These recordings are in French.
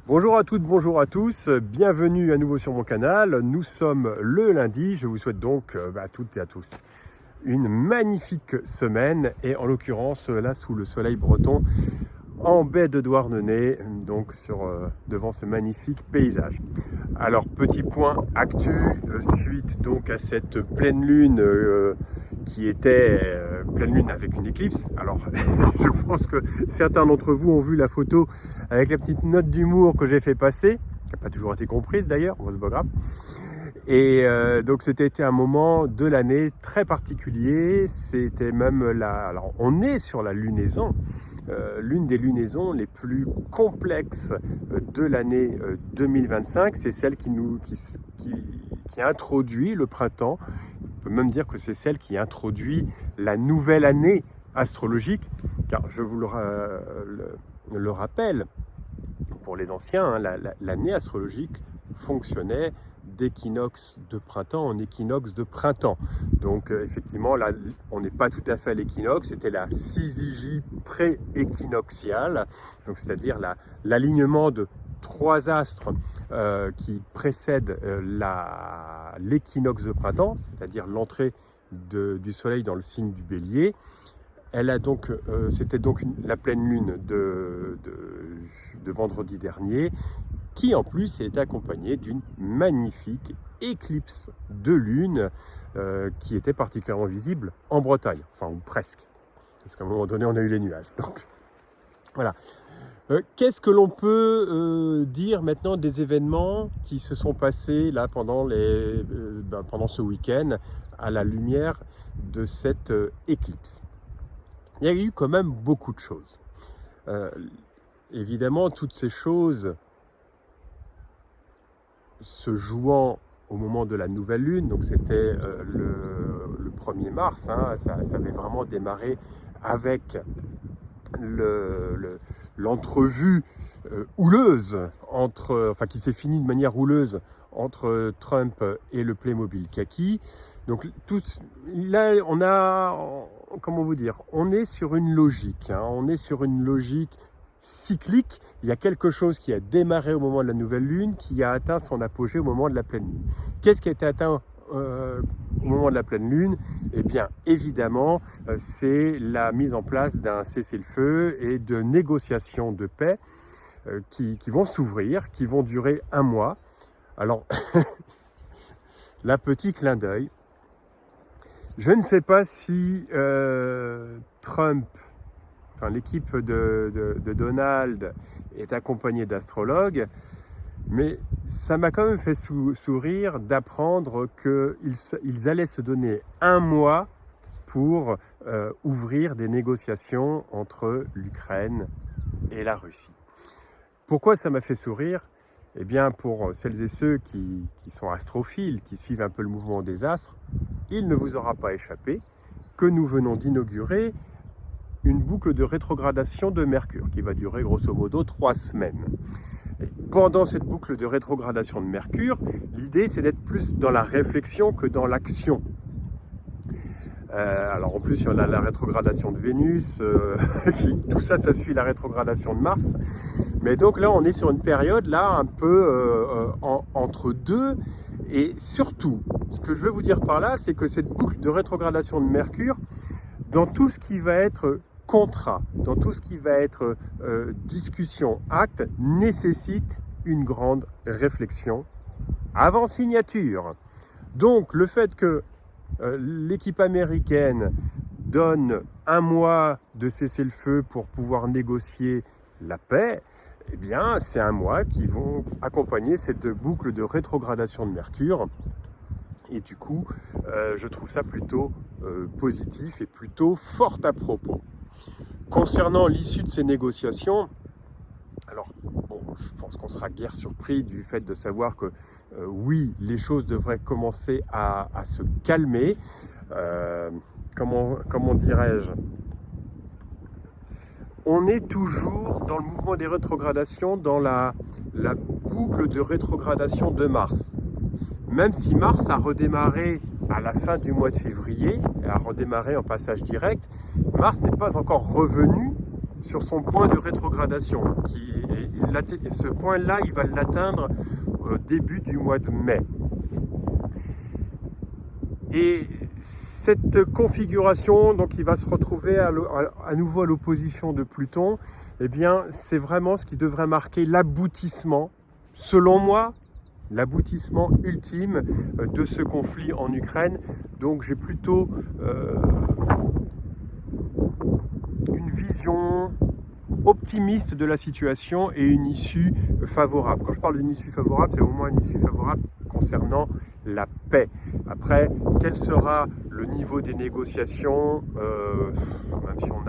Bonjour à toutes, bonjour à tous, bienvenue à nouveau sur mon canal. Nous sommes le lundi, je vous souhaite donc à toutes et à tous une magnifique semaine et en l'occurrence là sous le soleil breton en baie de Douarnenez, donc devant ce magnifique paysage. Alors petit point actu, suite donc à cette pleine lune qui était pleine lune avec une éclipse. Alors je pense que certains d'entre vous ont vu la photo avec la petite note d'humour que j'ai fait passer, qui n'a pas toujours été comprise d'ailleurs, bon, c'est pas grave. Et donc c'était un moment de l'année très particulier, c'était même alors on est sur la lunaison, l'une des lunaisons les plus complexes de l'année 2025, c'est celle qui introduit le printemps. On peut même dire que c'est celle qui introduit la nouvelle année astrologique, car je vous le rappelle, pour les anciens, hein, l'année astrologique fonctionnait d'équinoxe de printemps en équinoxe de printemps. Donc effectivement, là, on n'est pas tout à fait à l'équinoxe, c'était la syzygie pré-équinoxiale, donc c'est-à-dire l'alignement de trois astres qui précèdent l'équinoxe de printemps, c'est-à-dire l'entrée du soleil dans le signe du bélier. C'était donc la pleine lune de vendredi dernier, qui en plus est accompagnée d'une magnifique éclipse de lune qui était particulièrement visible en Bretagne, enfin ou presque, parce qu'à un moment donné on a eu les nuages. Donc voilà. Qu'est-ce que l'on peut dire maintenant des événements qui se sont passés là pendant ce week-end à la lumière de cette éclipse? Il y a eu quand même beaucoup de choses. Évidemment, toutes ces choses se jouant au moment de la nouvelle lune, donc c'était le 1er mars, hein, ça avait vraiment démarré avec l'entrevue houleuse qui s'est finie de manière houleuse entre Trump et le Playmobil Kaki. Donc là, on est sur une logique, hein, on est sur une logique cyclique. Il y a quelque chose qui a démarré au moment de la nouvelle lune, qui a atteint son apogée au moment de la pleine lune. Qu'est-ce qui a été atteint au moment de la pleine lune? Eh bien, évidemment, c'est la mise en place d'un cessez-le-feu et de négociations de paix qui vont s'ouvrir, qui vont durer 1 mois. Alors, là, petit clin d'œil. Je ne sais pas si Trump, l'équipe de Donald est accompagnée d'astrologues, mais ça m'a quand même fait sourire d'apprendre qu'ils allaient se donner 1 mois pour ouvrir des négociations entre l'Ukraine et la Russie. Pourquoi ça m'a fait sourire? Eh bien, pour celles et ceux qui sont astrophiles, qui suivent un peu le mouvement des astres, il ne vous aura pas échappé que nous venons d'inaugurer une boucle de rétrogradation de Mercure qui va durer grosso modo 3 semaines. Et pendant cette boucle de rétrogradation de Mercure, l'idée c'est d'être plus dans la réflexion que dans l'action. Alors en plus il y en a la rétrogradation de Vénus, tout ça suit la rétrogradation de Mars. Mais donc là on est sur une période là un peu entre deux. Et surtout, ce que je veux vous dire par là, c'est que cette boucle de rétrogradation de Mercure, dans tout ce qui va être contrat, dans tout ce qui va être discussion, acte, nécessite une grande réflexion avant signature. Donc le fait que l'équipe américaine donne 1 mois de cessez-le-feu pour pouvoir négocier la paix, eh bien c'est 1 mois qui vont accompagner cette boucle de rétrogradation de Mercure. Et du coup, je trouve ça plutôt positif et plutôt fort à propos. Concernant l'issue de ces négociations, alors bon, je pense qu'on sera guère surpris du fait de savoir que oui, les choses devraient commencer à se calmer. Comment dirais-je? On est toujours dans le mouvement des rétrogradations, dans la boucle de rétrogradation de Mars. Même si Mars a redémarré à la fin du mois de février, a redémarré en passage direct, Mars n'est pas encore revenu sur son point de rétrogradation. Ce point-là, il va l'atteindre au début du mois de mai. Et cette configuration, donc il va se retrouver à nouveau à l'opposition de Pluton, eh bien c'est vraiment ce qui devrait marquer l'aboutissement, selon moi, l'aboutissement ultime de ce conflit en Ukraine. Donc j'ai plutôt une vision optimiste de la situation et une issue favorable. Quand je parle d'une issue favorable, c'est au moins une issue favorable concernant la paix. Après, quel sera le niveau des négociations, même si on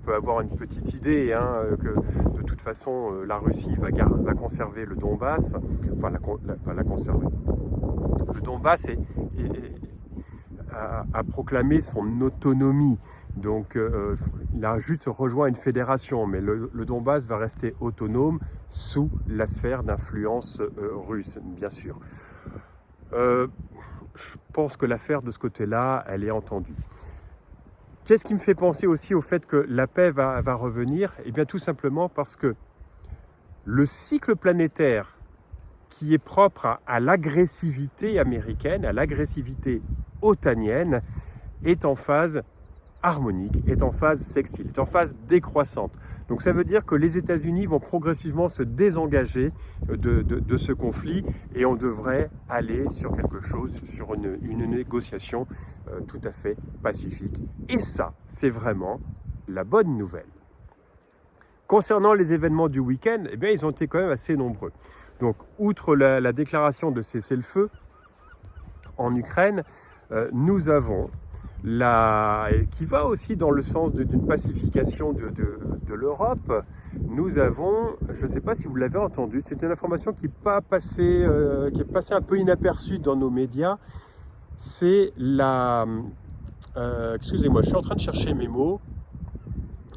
peut avoir une petite idée que de toute façon la Russie va conserver le Donbass, va la conserver. Le Donbass a proclamé son autonomie. Donc il a juste rejoint une fédération, mais le Donbass va rester autonome sous la sphère d'influence russe, bien sûr. Je pense que l'affaire de ce côté-là, elle est entendue. Qu'est-ce qui me fait penser aussi au fait que la paix va revenir? Eh bien tout simplement parce que le cycle planétaire qui est propre à l'agressivité américaine, à l'agressivité otanienne, est en phase harmonique, est en phase sextile, est en phase décroissante. Donc ça veut dire que les États-Unis vont progressivement se désengager de ce conflit et on devrait aller sur quelque chose, sur une négociation tout à fait pacifique. Et ça, c'est vraiment la bonne nouvelle. Concernant les événements du week-end, eh bien, ils ont été quand même assez nombreux. Donc, outre la déclaration de cessez-le-feu en Ukraine, nous avons qui va aussi dans le sens d'une pacification de l'Europe. Nous avons, je ne sais pas si vous l'avez entendu, c'est une information qui est passée un peu inaperçue dans nos médias. C'est excusez-moi, je suis en train de chercher mes mots.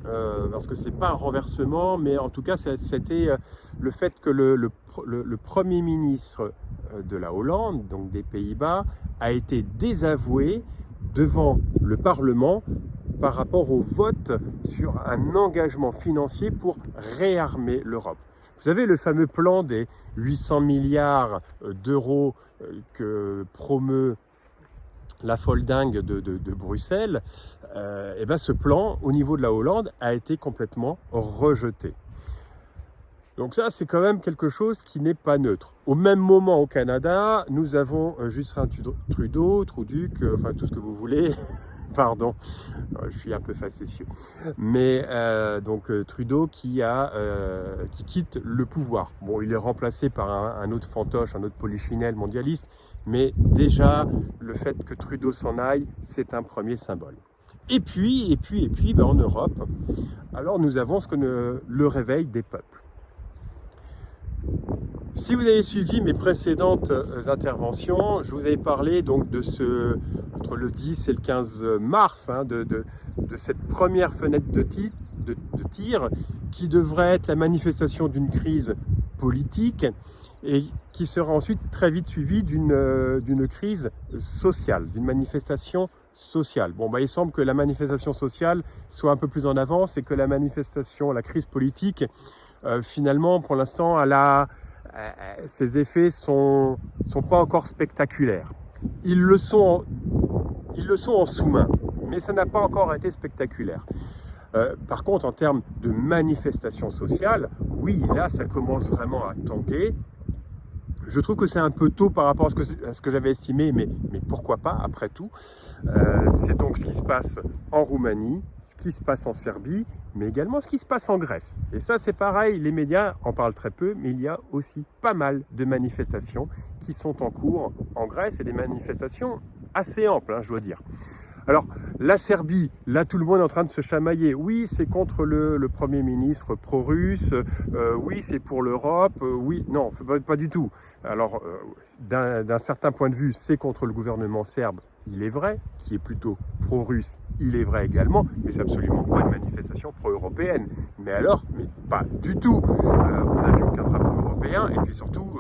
Parce que c'est pas un renversement, mais en tout cas c'était le fait que le Premier ministre de la Hollande, donc des Pays-Bas, a été désavoué devant le Parlement par rapport au vote sur un engagement financier pour réarmer l'Europe. Vous savez, le fameux plan des 800 milliards d'euros que promeut la folle dingue de Bruxelles, et ben ce plan, au niveau de la Hollande, a été complètement rejeté. Donc ça, c'est quand même quelque chose qui n'est pas neutre. Au même moment, au Canada, nous avons Justin Trudeau, enfin tout ce que vous voulez, pardon, je suis un peu facétieux, mais donc Trudeau qui quitte le pouvoir. Bon, il est remplacé par un autre fantoche, un autre polichinelle mondialiste, mais déjà, le fait que Trudeau s'en aille, c'est un premier symbole. Et puis, ben en Europe, alors nous avons le réveil des peuples. Si vous avez suivi mes précédentes interventions, je vous avais parlé donc entre le 10 et le 15 mars, de cette première fenêtre de tir qui devrait être la manifestation d'une crise politique et qui sera ensuite très vite suivie d'une crise sociale, d'une manifestation sociale. Bon, il semble que la manifestation sociale soit un peu plus en avance et que la crise politique, finalement, pour l'instant, ses effets sont pas encore spectaculaires. Ils le sont en sous-main, mais ça n'a pas encore été spectaculaire. Par contre, en termes de manifestation sociale, oui, là, ça commence vraiment à tanguer. Je trouve que c'est un peu tôt par rapport à ce que j'avais estimé, mais pourquoi pas, après tout. C'est donc ce qui se passe en Roumanie, ce qui se passe en Serbie, mais également ce qui se passe en Grèce. Et ça, c'est pareil, les médias en parlent très peu, mais il y a aussi pas mal de manifestations qui sont en cours en Grèce, et des manifestations assez amples, je dois dire. Alors, la Serbie, là, tout le monde est en train de se chamailler. Oui, c'est contre le Premier ministre pro-russe. Oui, c'est pour l'Europe. Oui, non, pas du tout. Alors, d'un certain point de vue, c'est contre le gouvernement serbe, il est vrai, qui est plutôt pro-russe, il est vrai également, mais c'est absolument pas une manifestation pro-européenne. Mais alors, mais pas du tout. On n'a vu aucun drapeau européen, et puis surtout,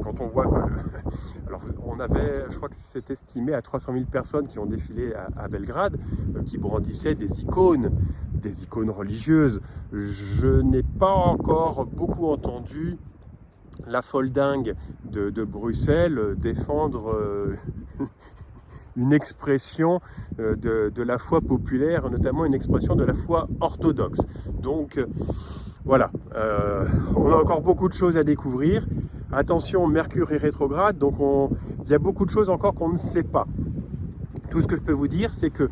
quand on voit que... Alors, je crois que c'est estimé à 300 000 personnes qui ont défilé à Belgrade, qui brandissaient des icônes des icônes religieuses. Je n'ai pas encore beaucoup entendu la folle dingue de Bruxelles défendre une expression de la foi populaire, notamment une expression de la foi orthodoxe. Donc voilà, on a encore beaucoup de choses à découvrir. Attention, Mercure est rétrograde, donc il y a beaucoup de choses encore qu'on ne sait pas. Tout ce que je peux vous dire, c'est que,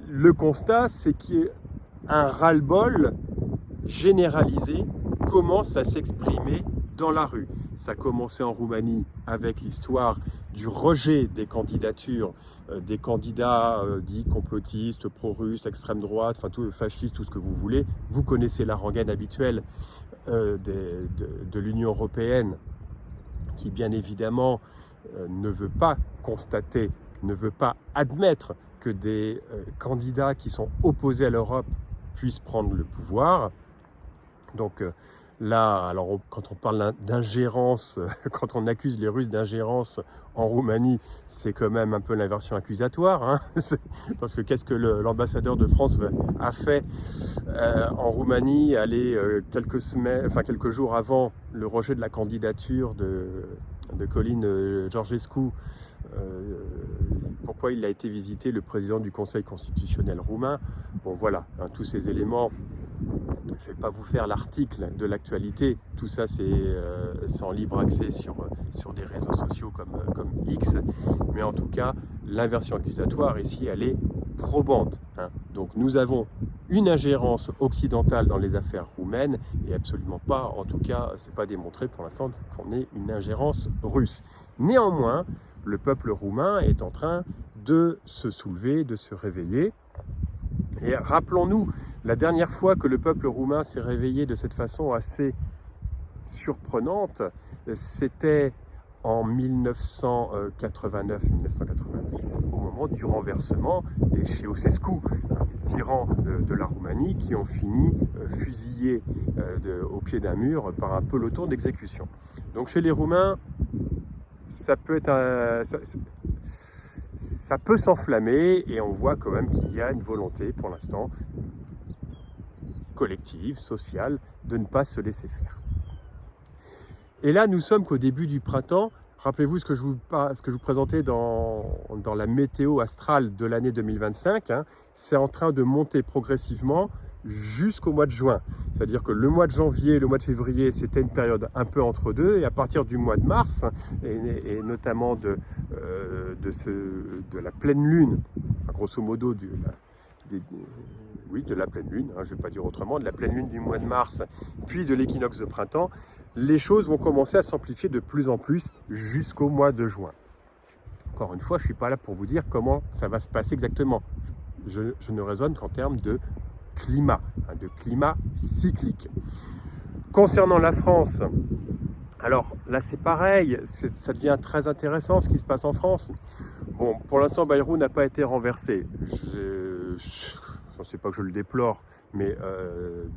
le constat, c'est qu'il y a un ras-le-bol généralisé commence à s'exprimer dans la rue. Ça a commencé en Roumanie avec l'histoire du rejet des candidatures, des candidats dits complotistes, pro-russes, extrême droite, enfin tout fascistes, tout ce que vous voulez. Vous connaissez la rengaine habituelle de l'Union européenne, qui bien évidemment ne veut pas constater, ne veut pas admettre que des candidats qui sont opposés à l'Europe puissent prendre le pouvoir. Donc là, alors quand on parle d'ingérence, quand on accuse les Russes d'ingérence en Roumanie, c'est quand même un peu l'inversion accusatoire, hein. Parce que qu'est-ce que l'ambassadeur de France a fait en Roumanie, aller quelques jours avant le rejet de la candidature de Călin Georgescu, pourquoi il a été visiter le président du Conseil constitutionnel roumain. Bon voilà, hein, tous ces éléments, je ne vais pas vous faire l'article de l'actualité, tout ça c'est en libre accès sur des réseaux sociaux comme X, mais en tout cas, l'inversion accusatoire ici, elle est probante, hein. Donc nous avons une ingérence occidentale dans les affaires roumaines et absolument pas, en tout cas, c'est pas démontré pour l'instant qu'on ait une ingérence russe. Néanmoins, le peuple roumain est en train de se soulever, de se réveiller. Et rappelons-nous, la dernière fois que le peuple roumain s'est réveillé de cette façon assez surprenante, c'était en 1989-1990, au moment du renversement des Ceausescu, des tyrans de la Roumanie qui ont fini fusillés au pied d'un mur par un peloton d'exécution. Donc chez les Roumains, ça peut s'enflammer et on voit quand même qu'il y a une volonté pour l'instant collective, sociale, de ne pas se laisser faire. Et là, nous sommes qu'au début du printemps. Rappelez-vous ce que je vous présentais dans la météo astrale de l'année 2025. Hein. C'est en train de monter progressivement jusqu'au mois de juin. C'est-à-dire que le mois de janvier, le mois de février, c'était une période un peu entre deux. Et à partir du mois de mars, et notamment de la pleine lune, enfin, grosso modo de la pleine lune, hein, je ne vais pas dire autrement, de la pleine lune du mois de mars, puis de l'équinoxe de printemps, les choses vont commencer à s'amplifier de plus en plus jusqu'au mois de juin. Encore une fois, je ne suis pas là pour vous dire comment ça va se passer exactement. Je ne raisonne qu'en termes de climat, hein, de climat cyclique. Concernant la France, alors là c'est pareil, ça devient très intéressant ce qui se passe en France. Bon, pour l'instant, Bayrou n'a pas été renversé. Je ne sais pas que je le déplore, mais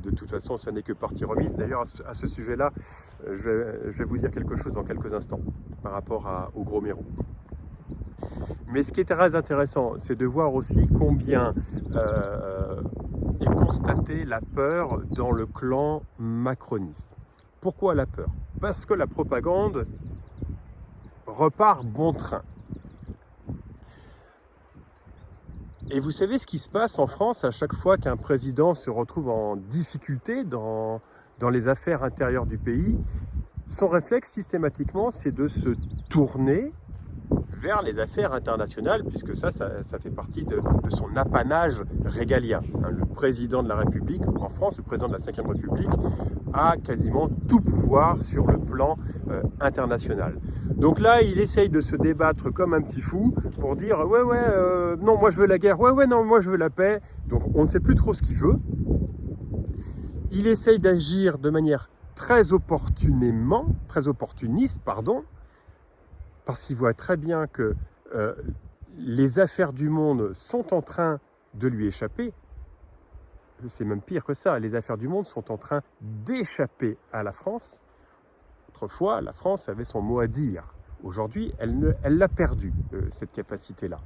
de toute façon, ça n'est que partie remise. D'ailleurs, à ce sujet-là, je vais vous dire quelque chose dans quelques instants par rapport au Gros Mérou. Mais ce qui est très intéressant, c'est de voir aussi combien est constatée la peur dans le clan macroniste. Pourquoi la peur? Parce que la propagande repart bon train. Et vous savez ce qui se passe en France à chaque fois qu'un président se retrouve en difficulté dans les affaires intérieures du pays? Son réflexe systématiquement, c'est de se tourner vers les affaires internationales, puisque ça fait partie de son apanage régalien. Le président de la République, en France, le président de la Ve République, a quasiment tout pouvoir sur le plan international. Donc là, il essaye de se débattre comme un petit fou pour dire « non, moi je veux la guerre, non, moi je veux la paix ». Donc on ne sait plus trop ce qu'il veut. Il essaye d'agir de manière très opportuniste, parce qu'il voit très bien que les affaires du monde sont en train de lui échapper. C'est même pire que ça, les affaires du monde sont en train d'échapper à la France. Autrefois, la France avait son mot à dire. Aujourd'hui, elle l'a perdu, cette capacité-là.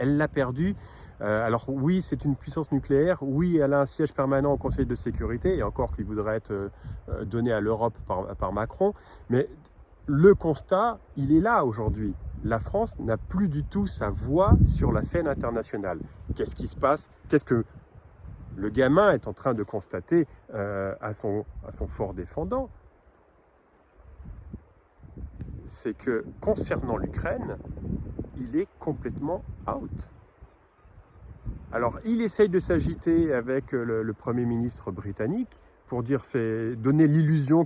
elle l'a perdu. Alors oui, c'est une puissance nucléaire, oui, elle a un siège permanent au Conseil de sécurité, et encore qu'il voudrait être donné à l'Europe par Macron, mais le constat, il est là aujourd'hui. La France n'a plus du tout sa voix sur la scène internationale. Qu'est-ce qui se passe? Qu'est-ce que le gamin est en train de constater à son fort défendant? C'est que concernant l'Ukraine, il est complètement out. Alors, il essaye de s'agiter avec le Premier ministre britannique pour donner l'illusion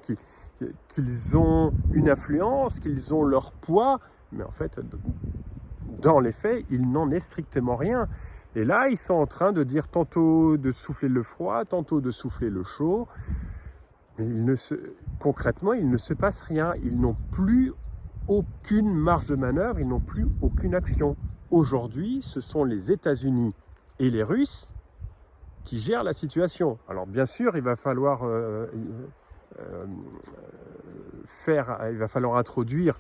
qu'ils ont une influence, qu'ils ont leur poids, mais en fait, dans les faits, il n'en est strictement rien. Et là, ils sont en train de dire tantôt de souffler le froid, tantôt de souffler le chaud, mais concrètement, il ne se passe rien. Ils n'ont plus aucune marge de manœuvre, ils n'ont plus aucune action. Aujourd'hui, ce sont les États-Unis et les Russes qui gèrent la situation. Alors bien sûr, il va falloir introduire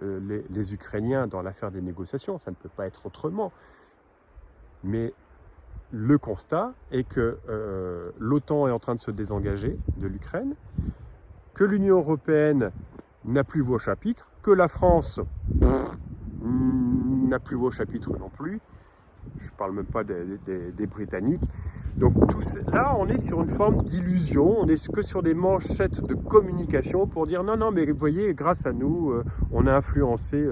les Ukrainiens dans l'affaire des négociations, ça ne peut pas être autrement. Mais le constat est que l'OTAN est en train de se désengager de l'Ukraine, que l'Union européenne n'a plus voix au chapitre, que la France n'a plus voix au chapitre non plus. Je ne parle même pas des Britanniques. Donc là, on est sur une forme d'illusion, on n'est que sur des manchettes de communication pour dire non, mais vous voyez, grâce à nous, on a influencé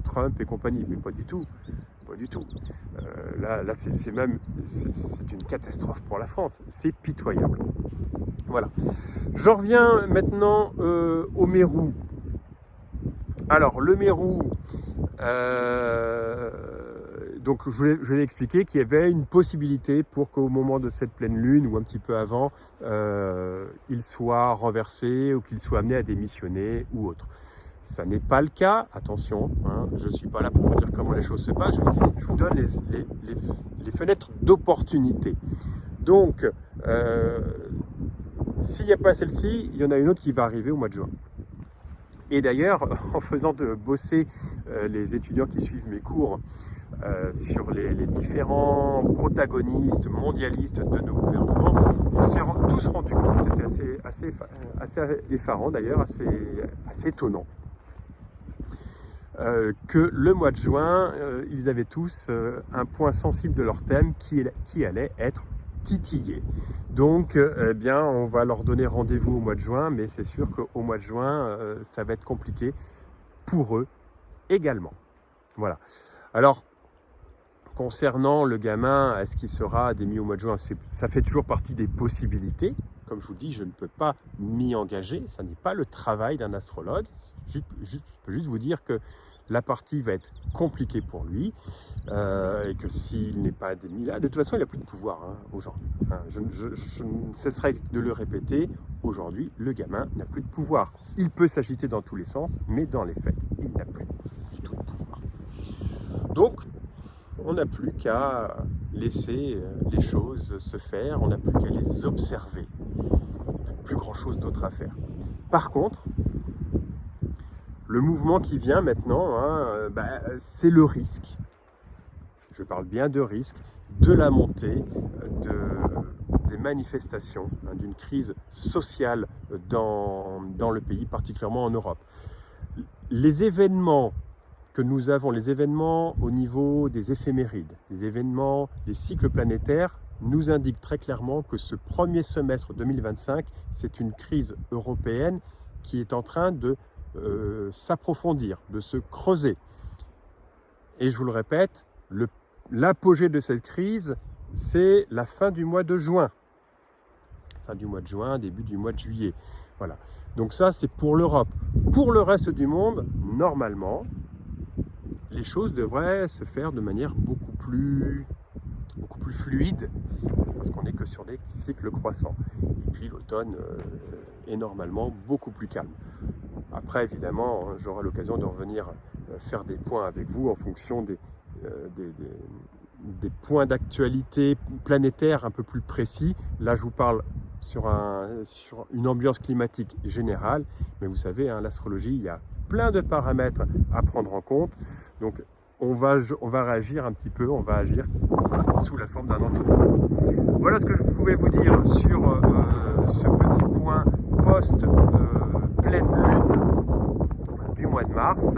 Trump et compagnie. Mais pas du tout, pas du tout. Là c'est une catastrophe pour la France, c'est pitoyable. Voilà. J'en reviens maintenant au Mérou. Alors, le Mérou, donc je vais expliquer qu'il y avait une possibilité pour qu'au moment de cette pleine lune, ou un petit peu avant, il soit renversé ou qu'il soit amené à démissionner ou autre. Ça n'est pas le cas, attention, hein, je ne suis pas là pour vous dire comment les choses se passent, je vous donne les fenêtres d'opportunité. Donc, s'il n'y a pas celle-ci, il y en a une autre qui va arriver au mois de juin. Et d'ailleurs, en faisant bosser les étudiants qui suivent mes cours sur les différents protagonistes mondialistes de nos gouvernements, on s'est tous rendu compte, c'était assez effarant d'ailleurs, assez étonnant, que le mois de juin, ils avaient tous un point sensible de leur thème qui allait être titillé. Donc, eh bien, on va leur donner rendez-vous au mois de juin, mais c'est sûr qu'au mois de juin, ça va être compliqué pour eux également. Voilà. Alors, concernant le gamin, est-ce qu'il sera démis au mois de juin? Ça fait toujours partie des possibilités. Comme je vous dis, je ne peux pas m'y engager. Ça n'est pas le travail d'un astrologue. Je peux juste vous dire que la partie va être compliquée pour lui et que s'il n'est pas démis là, de toute façon, il n'a plus de pouvoir aujourd'hui. Je ne cesserai de le répéter. Aujourd'hui, le gamin n'a plus de pouvoir. Il peut s'agiter dans tous les sens, mais dans les faits, il n'a plus du tout de pouvoir. Donc, on n'a plus qu'à laisser les choses se faire, on n'a plus qu'à les observer. Il n'y a plus grand-chose d'autre à faire. Par contre, le mouvement qui vient maintenant, c'est le risque. Je parle bien de risque, de la montée des manifestations, d'une crise sociale dans le pays, particulièrement en Europe. Les événements que nous avons, les événements au niveau des éphémérides, les cycles planétaires, nous indiquent très clairement que ce premier semestre 2025, c'est une crise européenne qui est en train de s'approfondir, de se creuser. Et je vous le répète, l'apogée de cette crise, c'est la fin du mois de juin. Fin du mois de juin, début du mois de juillet. Voilà. Donc ça, c'est pour l'Europe. Pour le reste du monde, normalement, les choses devraient se faire de manière beaucoup plus fluide, parce qu'on n'est que sur des cycles croissants. Et puis l'automne est normalement beaucoup plus calme. Après, évidemment, j'aurai l'occasion de revenir faire des points avec vous en fonction des points d'actualité planétaire un peu plus précis. Là, je vous parle sur une ambiance climatique générale, mais vous savez, l'astrologie, il y a plein de paramètres à prendre en compte. Donc, on va réagir un petit peu, on va agir sous la forme d'un entonnoir. Voilà ce que je pouvais vous dire sur ce petit point post-pleine lune du mois de mars.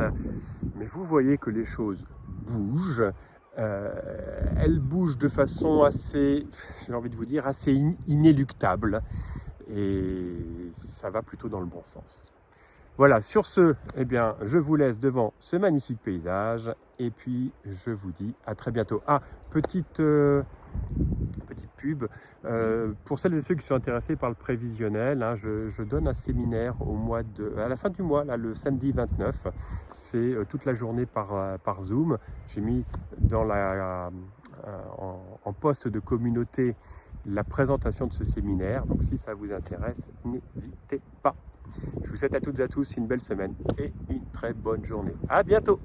Mais vous voyez que les choses bougent. Elles bougent de façon assez, j'ai envie de vous dire, assez inéluctable. Et ça va plutôt dans le bon sens. Voilà, sur ce, eh bien, je vous laisse devant ce magnifique paysage et puis je vous dis à très bientôt. Ah, petite pub, pour celles et ceux qui sont intéressés par le prévisionnel, hein, je donne un séminaire à la fin du mois, là, le samedi 29. C'est toute la journée par Zoom. J'ai mis en poste de communauté la présentation de ce séminaire. Donc si ça vous intéresse, n'hésitez pas. Je vous souhaite à toutes et à tous une belle semaine et une très bonne journée. À bientôt!